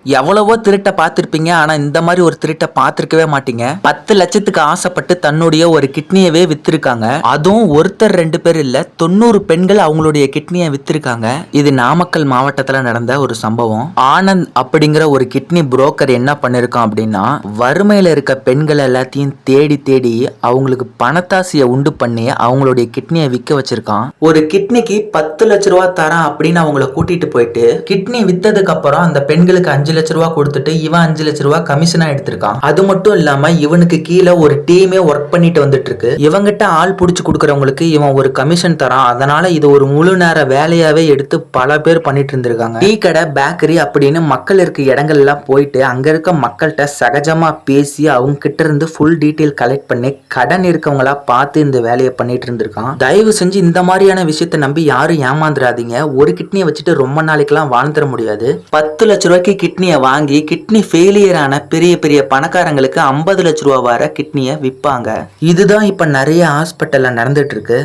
எவ்வளவோ திருட்ட பார்த்திருப்பீங்க. ஆனா இந்த மாதிரி ஒரு திருட்ட பார்த்திருக்கவே மாட்டீங்க. 10 லட்சத்துக்கு ஆசைப்பட்டு தன்னுடைய ஒரு கிட்னியவே வித்திருக்காங்க. அதுவும் ஒருத்தர் 2 பேர் இல்ல, 90 பெண்கள் அவங்களுடைய கிட்னியை வித்திருக்காங்க. இது நாமக்கல் மாவட்டத்துல நடந்த ஒரு சம்பவம். ஆனந்த் அப்படிங்கிற ஒரு கிட்னி புரோக்கர் என்ன பண்ணிருக்கான் அப்படின்னா, வறுமையில இருக்க பெண்கள் எல்லாத்தையும் தேடி தேடி அவங்களுக்கு பணத்தாசையை உண்டு பண்ணி அவங்களுடைய கிட்னியை விற்க வச்சிருக்கான். ஒரு கிட்னிக்கு 10 லட்ச ரூபா தரான் அப்படின்னு அவங்கள கூட்டிட்டு போயிட்டு கிட்னி வித்ததுக்கு அப்புறம் அந்த பெண்களுக்கு 5 லட்ச ரூபா கொடுத்துட்டு இவன் 5 லட்ச ரூபா கமிஷனா எடுத்திருக்கான். அது மட்டும் இல்லாம இவனுக்கு கீழே ஒரு டீமே ஒர்க் பண்ணிட்டு வந்துட்டு இருக்கு. இவங்கிட்ட ஆள் புடிச்சு கொடுக்கறவங்களுக்கு இவன் ஒரு கமிஷன் தரான். அதனால இது ஒரு முழு நேர வேலையாவே எடுத்து பல பேர் பண்ணிட்டு இருந்திருக்காங்க. டீ கடை, பேக்கரி அப்படின்னு மக்கள் இருக்க இடங்கள் எல்லாம் போயிட்டு அங்க இருக்க மக்கள்கிட்ட சகஜமா பேசி அவங்க கிட்ட இருந்து ஃபுல் டீடைல் கலெக்ட் பண்ணி கடன் இருக்கவங்களா பார்த்து இந்த வேலையை பண்ணிட்டு இருந்திருக்கான். தயவு செஞ்சு இந்த மாதிரியான விஷயத்தை நம்பி யாரும் ஏமாந்துடாதீங்க. ஒரு கிட்னியை வச்சுட்டு ரொம்ப நாளைக்கெல்லாம் வாழ்ந்துட முடியாது. 10 லட்ச ரூபாய்க்கு கிட்னியை வாங்கி கிட்னி ஃபெயிலியர் ஆன பெரிய பெரிய பணக்காரங்களுக்கு 50 லட்ச ரூபா வர கிட்னியை விற்பாங்க. இதுதான் இப்ப நிறைய ஹாஸ்பிட்டல்ல நடந்துட்டு இருக்கு.